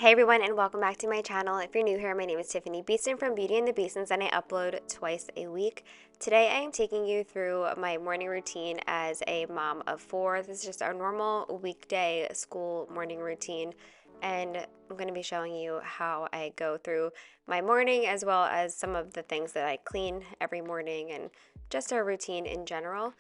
Hey everyone, and welcome back to my channel. If you're new here, my name is Tiffani Beaston from Beauty and the Beastons, and I upload twice a week. Today I am taking you through my morning routine as a mom of four. This is just our normal weekday school morning routine, and I'm going to be showing you how I go through my morning as well as some of the things that I clean every morning and just our routine in general.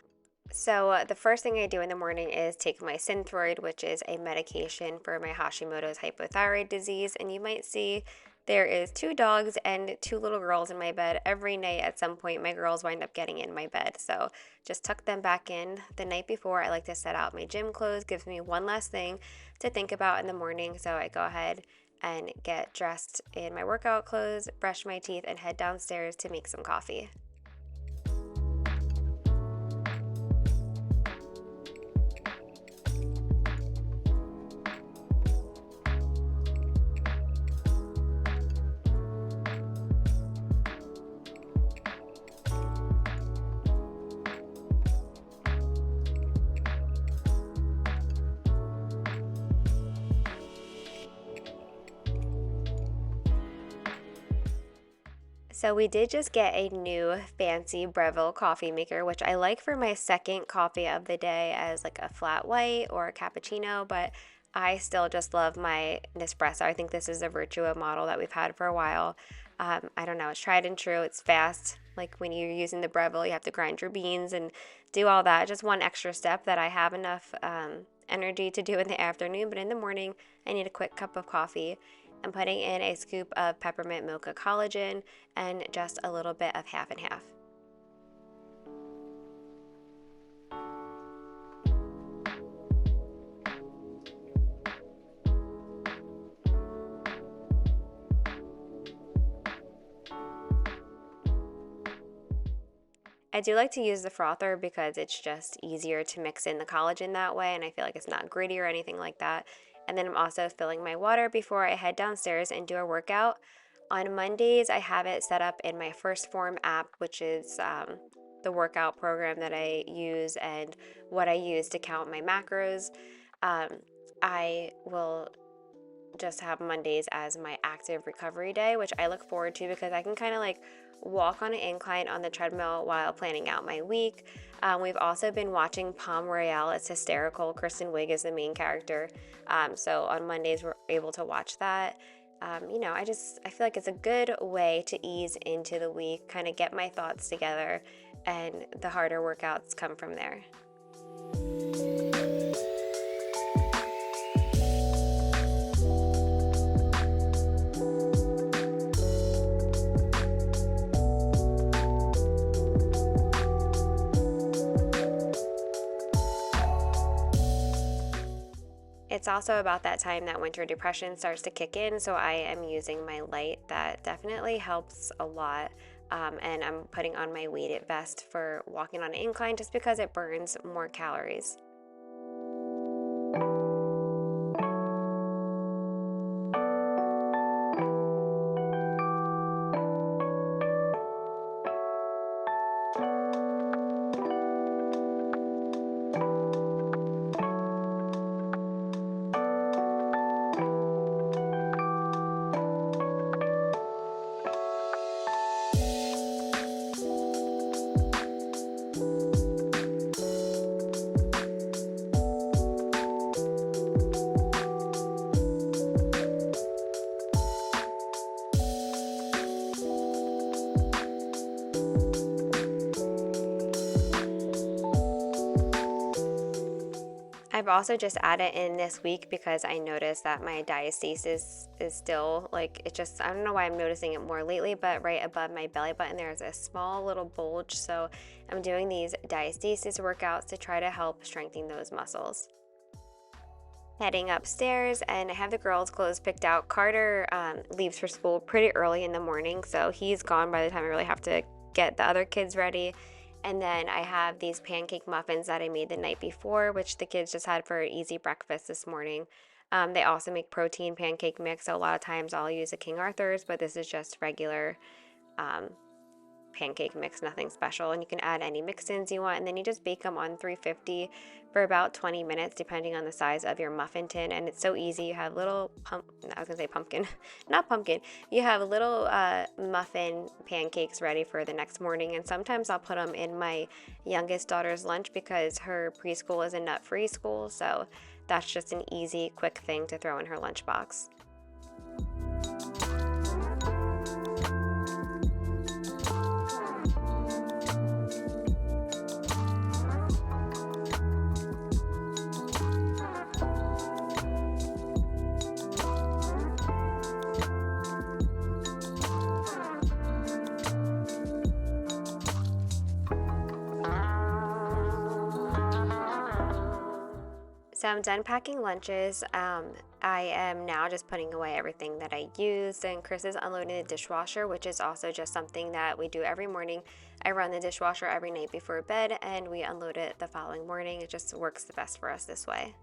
So, the first thing I do in the morning is take my Synthroid, which is a medication for my Hashimoto's hypothyroid disease. And you might see there is two dogs and two little girls in my bed. Every night at some point, my girls wind up getting in my bed. So, just tuck them back in the night before. I like to set out my gym clothes, gives me one last thing to think about in the morning. So, I go ahead and get dressed in my workout clothes, brush my teeth, and head downstairs to make some coffee. So we did just get a new fancy Breville coffee maker, which I like for my second coffee of the day as like a flat white or a cappuccino, but I still just love my Nespresso. I think this is a Virtua model that we've had for a while. I don't know, it's tried and true, it's fast. Like when you're using the Breville, you have to grind your beans and do all that. Just one extra step that I have enough energy to do in the afternoon, but in the morning, I need a quick cup of coffee. I'm putting in a scoop of peppermint mocha collagen and just a little bit of half and half. I do like to use the frother because it's just easier to mix in the collagen that way, and I feel like it's not gritty or anything like that. And then I'm also filling my water before I head downstairs and do a workout. On Mondays, I have it set up in my First Form app, which is the workout program that I use and what I use to count my macros. Um, I will just have Mondays as my active recovery day, which I look forward to because I can kind of like walk on an incline on the treadmill while planning out my week. We've also been watching Palm Royale. It's hysterical. Kristen Wiig is the main character. So on Mondays, we're able to watch that. I feel like it's a good way to ease into the week, kind of get my thoughts together, and the harder workouts come from there. It's also about that time that winter depression starts to kick in, so I am using my light. That definitely helps a lot. And I'm putting on my weighted vest for walking on an incline just because it burns more calories. I've also just added in this week because I noticed that my diastasis is still like, I don't know why I'm noticing it more lately, but right above my belly button there's a small little bulge. So I'm doing these diastasis workouts to try to help strengthen those muscles. Heading upstairs, and I have the girls' clothes picked out. Carter leaves for school pretty early in the morning, so he's gone by the time I really have to get the other kids ready. And then I have these pancake muffins that I made the night before, which the kids just had for an easy breakfast this morning. They also make protein pancake mix, so a lot of times I'll use a King Arthur's, but this is just regular pancake mix, nothing special. And you can add any mix-ins you want, and then you just bake them on 350 for about 20 minutes, depending on the size of your muffin tin. And it's so easy. You have little pumpkin, not pumpkin. You have little muffin pancakes ready for the next morning. And sometimes I'll put them in my youngest daughter's lunch because her preschool is a nut-free school. So that's just an easy, quick thing to throw in her lunchbox. So I'm done packing lunches. I am now just putting away everything that I used, and Chris is unloading the dishwasher, which is also just something that we do every morning. I run the dishwasher every night before bed, and we unload it the following morning. It just works the best for us this way.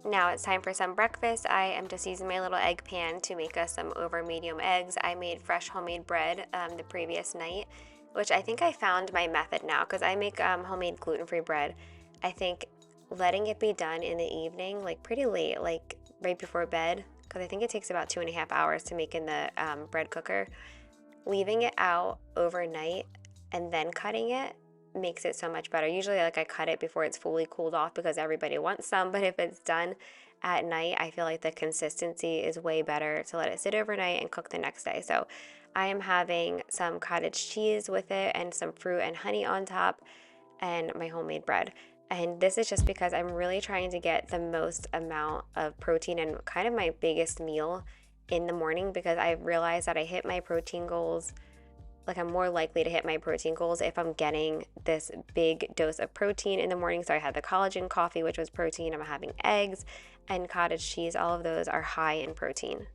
Now it's time for some breakfast. I am just using my little egg pan to make us some over medium eggs. I made fresh homemade bread the previous night, which I think I found my method now because I make homemade gluten-free bread. I think letting it be done in the evening, like pretty late, like right before bed, because I think it takes about 2.5 hours to make in the bread cooker. Leaving it out overnight and then cutting it makes it so much better. Usually like I cut it before it's fully cooled off because everybody wants some, but if it's done at night, I feel like the consistency is way better to let it sit overnight and cook the next day. So I am having some cottage cheese with it and some fruit and honey on top and my homemade bread. And this is just because I'm really trying to get the most amount of protein and kind of my biggest meal in the morning, because I realized that I hit my protein goals. Like I'm more likely to hit my protein goals if I'm getting this big dose of protein in the morning. So I had the collagen coffee, which was protein. I'm having eggs and cottage cheese. All of those are high in protein.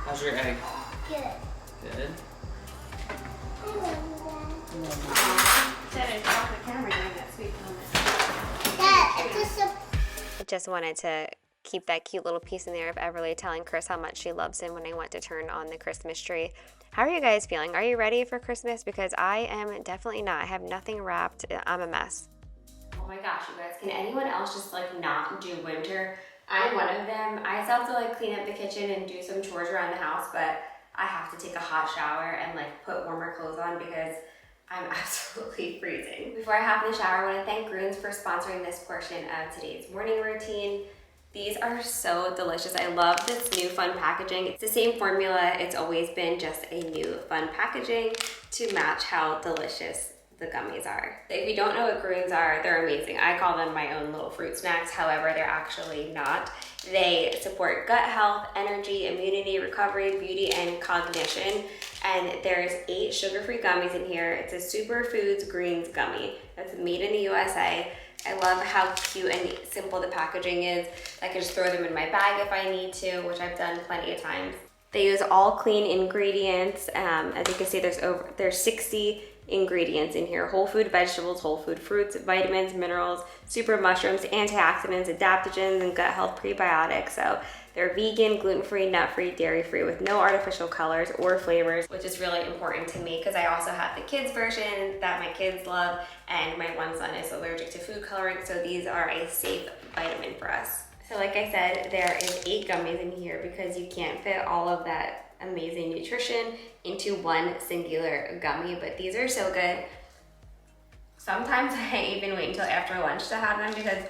How's your egg? Good. Good. I just wanted to keep that cute little piece in there of Everly telling Chris how much she loves him when I went to turn on the Christmas tree. How are you guys feeling? Are you ready for Christmas? Because I am definitely not. I have nothing wrapped. I'm a mess. Oh my gosh, you guys. Can anyone else just like not do winter? I'm one of them. I still have to like clean up the kitchen and do some chores around the house, but I have to take a hot shower and like put warmer clothes on because I'm absolutely freezing. Before I hop in the shower, I want to thank Grunes for sponsoring this portion of today's morning routine. These are so delicious. I love this new fun packaging. It's the same formula. It's always been just a new fun packaging to match how delicious the gummies are. If you don't know what Grunes are, they're amazing. I call them my own little fruit snacks. However, they're actually not. They support gut health, energy, immunity, recovery, beauty, and cognition. And there's 8 sugar-free gummies in here. It's a Superfoods Greens gummy that's made in the USA. I love how cute and simple the packaging is. I can just throw them in my bag if I need to, which I've done plenty of times. They use all clean ingredients. As you can see, there's 60 ingredients in here: whole food vegetables, whole food fruits, vitamins, minerals, super mushrooms, antioxidants, adaptogens, and gut health prebiotics. So they're vegan, gluten-free, nut-free, dairy-free with no artificial colors or flavors, which is really important to me because I also have the kids version that my kids love, and my one son is allergic to food coloring, so these are a safe vitamin for us. So like I said, there is 8 gummies in here because you can't fit all of that amazing nutrition into one singular gummy, but these are so good. Sometimes I even wait until after lunch to have them because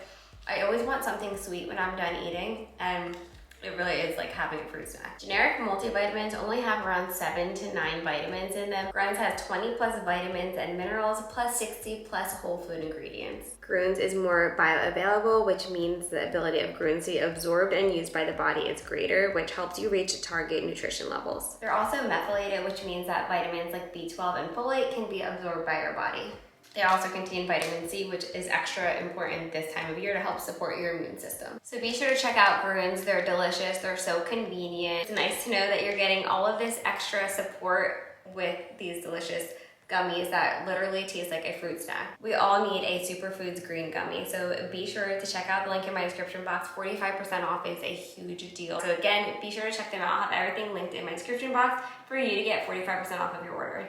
I always want something sweet when I'm done eating, and It really is like having a fruit snack. Generic multivitamins only have around 7 to 9 vitamins in them. Gruns has 20 plus vitamins and minerals plus 60 plus whole food ingredients. Gruns is more bioavailable, which means the ability of Gruns to be absorbed and used by the body is greater, which helps you reach target nutrition levels. They're also methylated, which means that vitamins like B12 and folate can be absorbed by your body. They also contain vitamin C, which is extra important this time of year to help support your immune system. So be sure to check out Gruns. They're delicious. They're so convenient. It's nice to know that you're getting all of this extra support with these delicious gummies that literally taste like a fruit snack. We all need a Superfoods green gummy, so be sure to check out the link in my description box. 45% off is a huge deal. So again, be sure to check them out. I'll have everything linked in my description box for you to get 45% off of your order.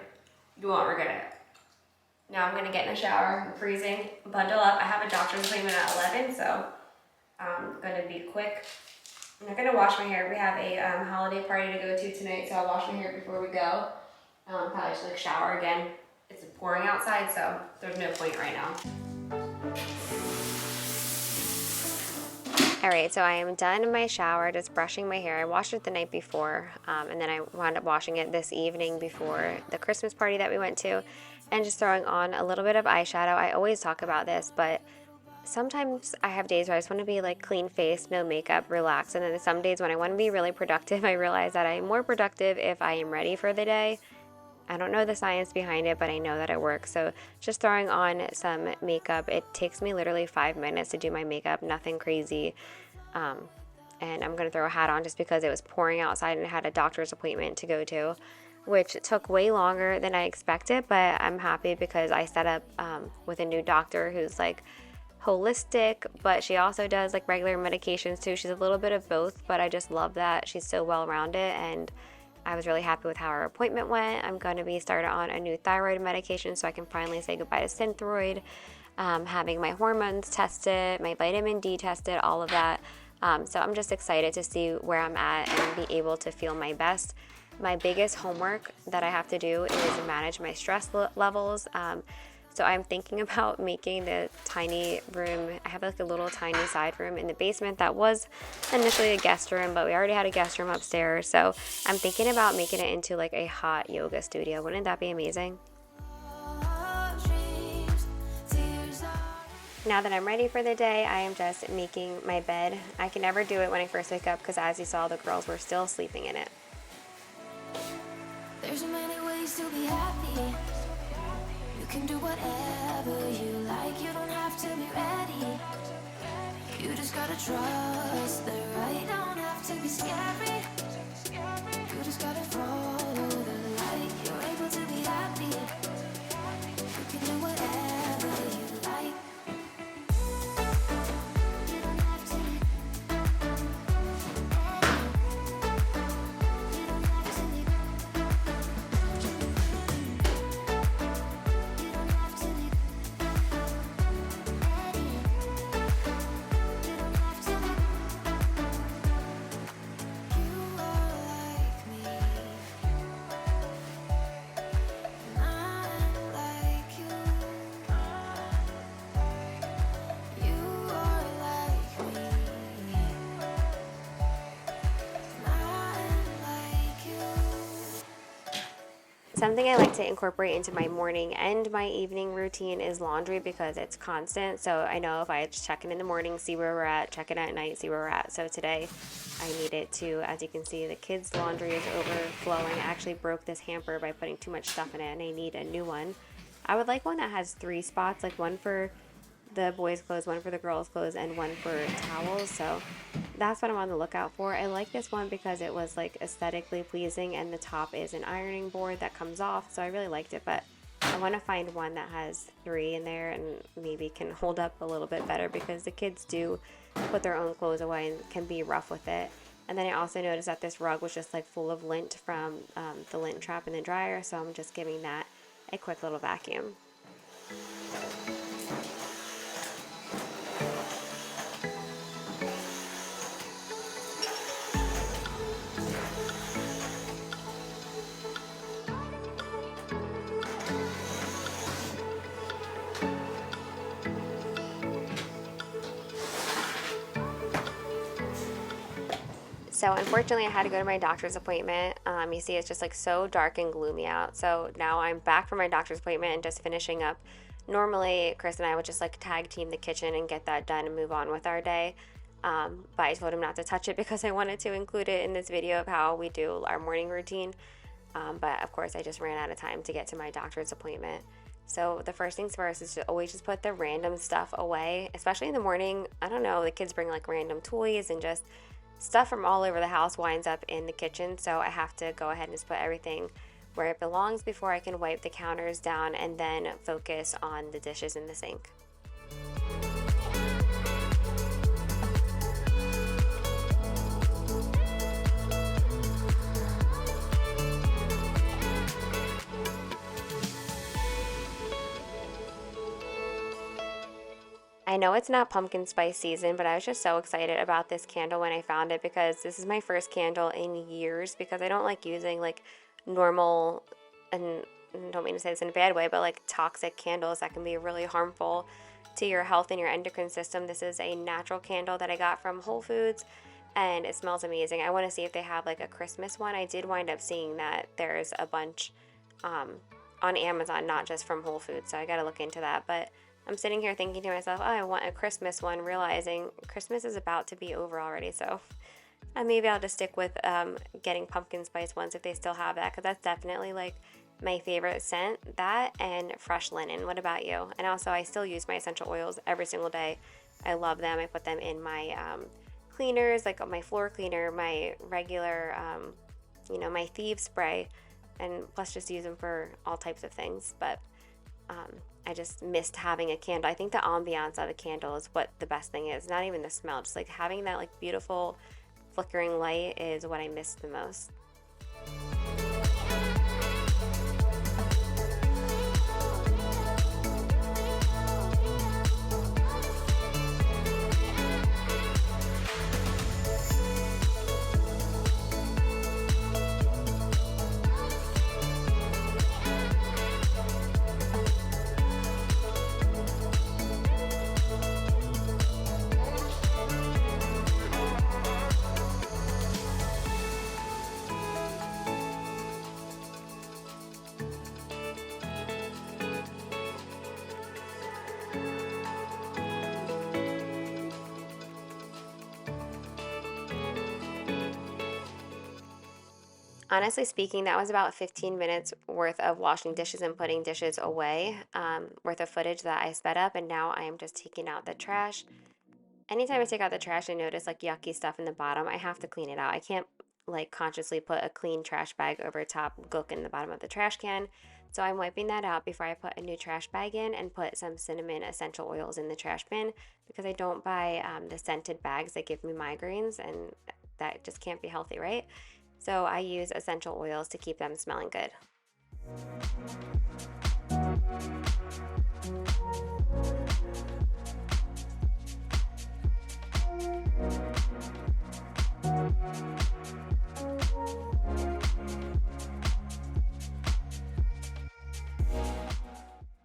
You won't regret it. Now I'm gonna get in the shower. I'm freezing. Bundle up. I have a doctor's appointment at 11, so I'm gonna be quick. I'm not gonna wash my hair. We have a holiday party to go to tonight, so I'll wash my hair before we go. Probably just like shower again. It's pouring outside, so there's no point right now. All right, so I am done in my shower, just brushing my hair. I washed it the night before, and then I wound up washing it this evening before the Christmas party that we went to, and just throwing on a little bit of eyeshadow. I always talk about this, but sometimes I have days where I just want to be like clean face, no makeup, relax, and then some days when I want to be really productive, I realize that I'm more productive if I am ready for the day. I don't know the science behind it, but I know that it works. So just throwing on some makeup, it takes me literally 5 minutes to do my makeup, nothing crazy. And I'm going to throw a hat on just because it was pouring outside and I had a doctor's appointment to go to, which took way longer than I expected, but I'm happy because I set up with a new doctor who's like holistic, but she also does like regular medications too. She's a little bit of both, but I just love that she's so well-rounded, and I was really happy with how our appointment went. I'm going to be started on a new thyroid medication so I can finally say goodbye to Synthroid, having my hormones tested, my vitamin D tested, all of that. So I'm just excited to see where I'm at and be able to feel my best. My biggest homework that I have to do is manage my stress levels. So I'm thinking about making the tiny room. I have like a little tiny side room in the basement that was initially a guest room, but we already had a guest room upstairs. So I'm thinking about making it into like a hot yoga studio. Wouldn't that be amazing? Now that I'm ready for the day, I am just making my bed. I can never do it when I first wake up because, as you saw, the girls were still sleeping in it. There's many ways to be happy. You can do whatever you like. You don't have to be ready. You just gotta trust the right. Don't have to be scary. You just gotta follow the light. You're able to be happy. You can do whatever you like. Something I like to incorporate into my morning and my evening routine is laundry because it's constant. So I know if I just check in the morning, see where we're at, check in at night, see where we're at. So today I needed to, as you can see, the kids' laundry is overflowing. I actually broke this hamper by putting too much stuff in it and I need a new one. I would like one that has 3 spots, like one for the boys' clothes, one for the girls' clothes, and one for towels. So that's what I'm on the lookout for. I like this one because it was like aesthetically pleasing, and the top is an ironing board that comes off, so I really liked it. But I want to find one that has 3 in there and maybe can hold up a little bit better because the kids do put their own clothes away and can be rough with it. And then I also noticed that this rug was just like full of lint from the lint trap in the dryer, so I'm just giving that a quick little vacuum. So unfortunately, I had to go to my doctor's appointment. You see, it's just like so dark and gloomy out. So now I'm back from my doctor's appointment and just finishing up. Normally, Chris and I would just like tag team the kitchen and get that done and move on with our day. But I told him not to touch it because I wanted to include it in this video of how we do our morning routine. But of course, I just ran out of time to get to my doctor's appointment. So the first things first is to always just put the random stuff away, especially in the morning. I don't know, the kids bring like random toys and just stuff from all over the house winds up in the kitchen. So I have to go ahead and just put everything where it belongs before I can wipe the counters down and then focus on the dishes in the sink. I know it's not pumpkin spice season, but I was just so excited about this candle when I found it because this is my first candle in years because I don't like using like normal, and I don't mean to say this in a bad way, but like toxic candles that can be really harmful to your health and your endocrine system. This is a natural candle that I got from Whole Foods and it smells amazing. I want to see if they have like a Christmas one. I did wind up seeing that there's a bunch on Amazon, not just from Whole Foods, so I got to look into that. But I'm sitting here thinking to myself, oh, I want a Christmas one, realizing Christmas is about to be over already. So maybe I'll just stick with getting pumpkin spice ones if they still have that, because that's definitely like my favorite scent, that and fresh linen. What about you? And also, I still use my essential oils every single day. I love them. I put them in my cleaners, like my floor cleaner, my regular, my Thieves spray, and plus just use them for all types of things. But I just missed having a candle. I think the ambiance of a candle is what the best thing is. Not even the smell, just like having that like beautiful flickering light is what I miss the most. Honestly speaking, that was about 15 minutes worth of washing dishes and putting dishes away, worth of footage that I sped up, and now I am just taking out the trash. Anytime I take out the trash and notice like yucky stuff in the bottom, I have to clean it out. I can't like consciously put a clean trash bag over top gook in the bottom of the trash can. So I'm wiping that out before I put a new trash bag in and put some cinnamon essential oils in the trash bin, because I don't buy the scented bags that give me migraines, and that just can't be healthy, right? So I use essential oils to keep them smelling good.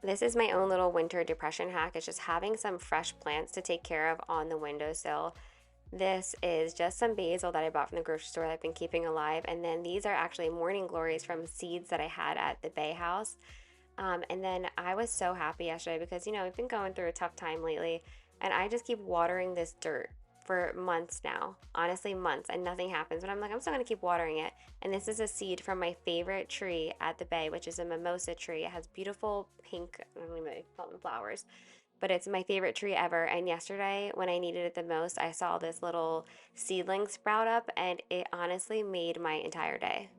This is my own little winter depression hack. It's just having some fresh plants to take care of on the windowsill. This is just some basil that I bought from the grocery store that I've been keeping alive. And then these are actually morning glories from seeds that I had at the Bay House. And then I was so happy yesterday because, we've been going through a tough time lately. And I just keep watering this dirt for months now. Honestly, months. And nothing happens. But I'm like, I'm still going to keep watering it. And this is a seed from my favorite tree at the Bay, which is a mimosa tree. It has beautiful pink, I don't even call them flowers, but it's my favorite tree ever. And yesterday, when I needed it the most, I saw this little seedling sprout up, and it honestly made my entire day.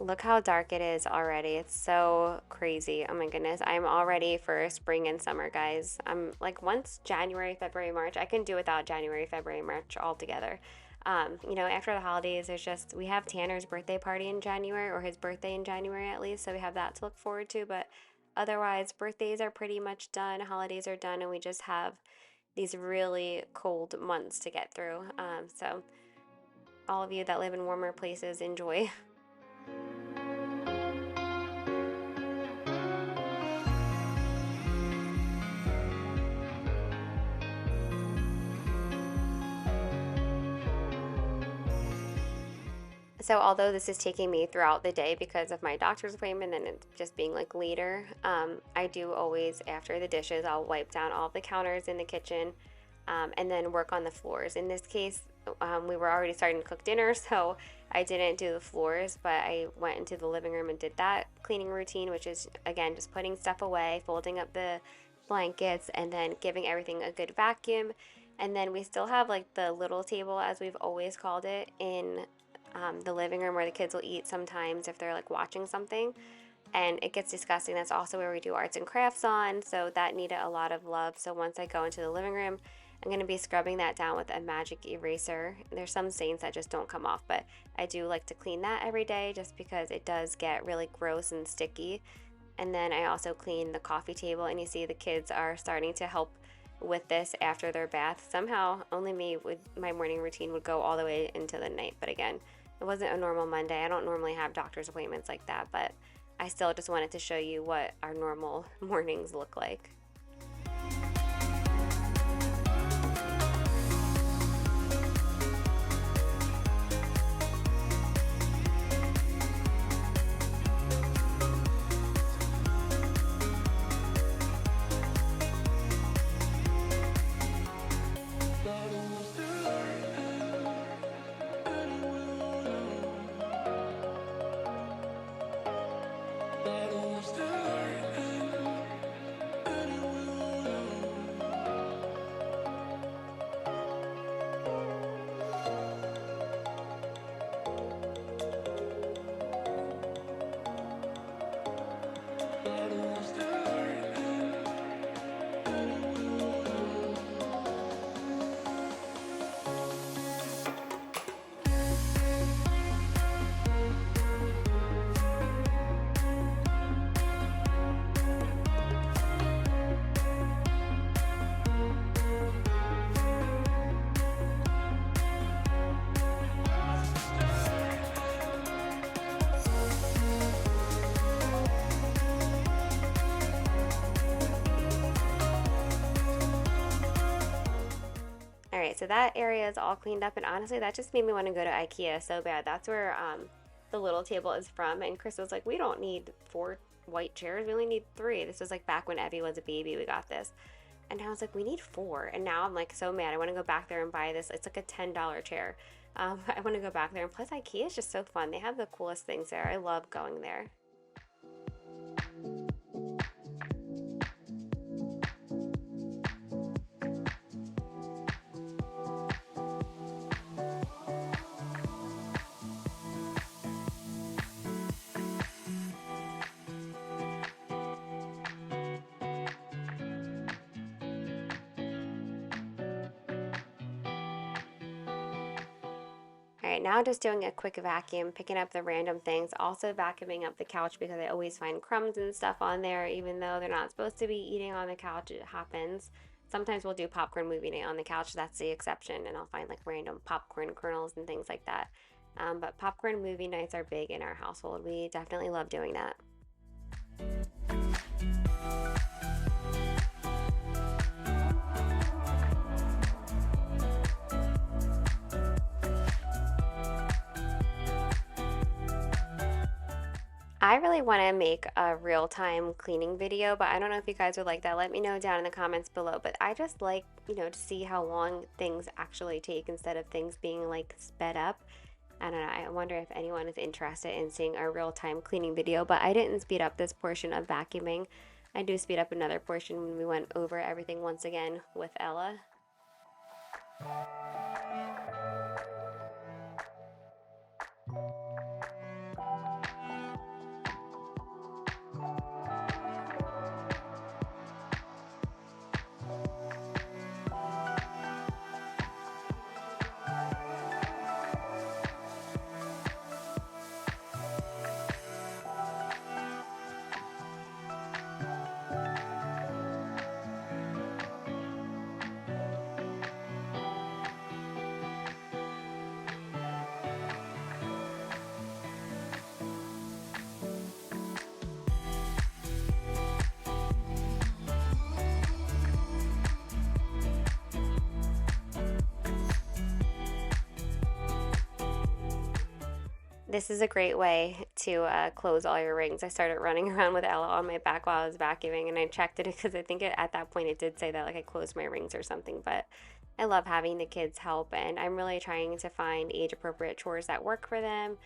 Look how dark it is already. It's so crazy. Oh my goodness. I'm all ready for spring and summer, guys. I'm like, once January, February, March, I can do without January, February, March altogether. After the holidays, we have Tanner's birthday party in January, or his birthday in January at least, so we have that to look forward to. But otherwise, birthdays are pretty much done, holidays are done, and we just have these really cold months to get through. So, all of you that live in warmer places, enjoy. So although this is taking me throughout the day because of my doctor's appointment and it's just being like later, I do always, after the dishes, I'll wipe down all the counters in the kitchen, and then work on the floors. In this case, we were already starting to cook dinner, so I didn't do the floors, but I went into the living room and did that cleaning routine, which is, again, just putting stuff away, folding up the blankets, and then giving everything a good vacuum. And then we still have like the little table, as we've always called it, in the living room where the kids will eat sometimes if they're like watching something. And it gets disgusting. That's also where we do arts and crafts on, so that needed a lot of love. So once I go into the living room, I'm going to be scrubbing that down with a magic eraser. There's some stains that just don't come off, but I do like to clean that every day just because it does get really gross and sticky. And then I also clean the coffee table, and you see the kids are starting to help with this after their bath. Somehow only me with my morning routine would go all the way into the night, but again, it wasn't a normal Monday. I don't normally have doctor's appointments like that, but I still just wanted to show you what our normal mornings look like. All right, so that area is all cleaned up, and honestly, that just made me want to go to IKEA so bad. That's where the little table is from, and Chris was like, we don't need 4 white chairs, we only need 3. This was like back when Evie was a baby, we got this. And I was like, we need 4. And now I'm like so mad. I want to go back there and buy this. It's like a $10 chair. I want to go back there. And plus, IKEA is just so fun. They have the coolest things there. I love going there. All right, now just doing a quick vacuum, picking up the random things, also vacuuming up the couch because I always find crumbs and stuff on there, even though they're not supposed to be eating on the couch. It happens. Sometimes we'll do popcorn movie night on the couch. That's the exception, and I'll find like random popcorn kernels and things like that. But popcorn movie nights are big in our household. We definitely love doing that. I really want to make a real-time cleaning video, but I don't know if you guys would like that. Let me know down in the comments below. But I just like, to see how long things actually take instead of things being like sped up. I don't know. I wonder if anyone is interested in seeing a real-time cleaning video, but I didn't speed up this portion of vacuuming. I do speed up another portion when we went over everything once again with Ella. This is a great way to close all your rings. I started running around with Ella on my back while I was vacuuming, and I checked it because I think at that point it did say that like I closed my rings or something. But I love having the kids help, and I'm really trying to find age appropriate chores that work for them.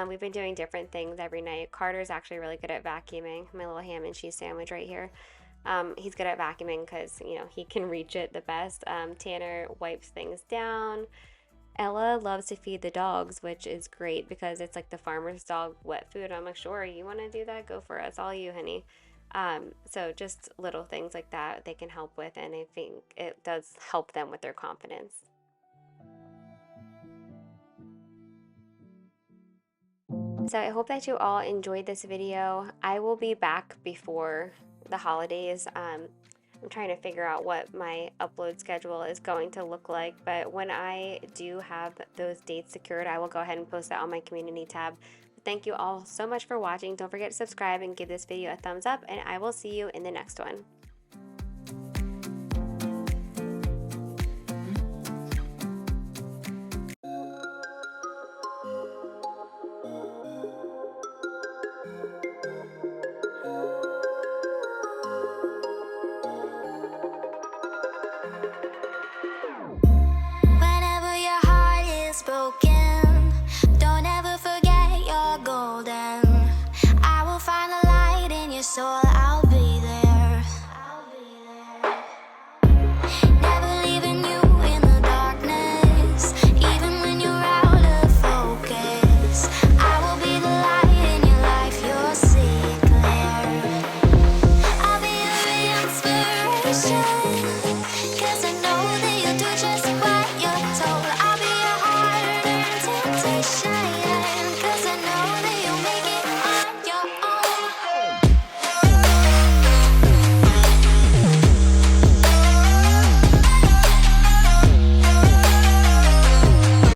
We've been doing different things every night. Carter's actually really good at vacuuming. My little ham and cheese sandwich right here. He's good at vacuuming because he can reach it the best. Tanner wipes things down. Ella loves to feed the dogs, which is great because it's like the farmer's dog wet food. I'm like, sure, you want to do that? Go for it. It's all you, honey. So just little things like that they can help with, and I think it does help them with their confidence. So I hope that you all enjoyed this video. I will be back before the holidays. I'm trying to figure out what my upload schedule is going to look like, but when I do have those dates secured, I will go ahead and post that on my community tab. Thank you all so much for watching. Don't forget to subscribe and give this video a thumbs up, and I will see you in the next one. Whenever your heart is broken,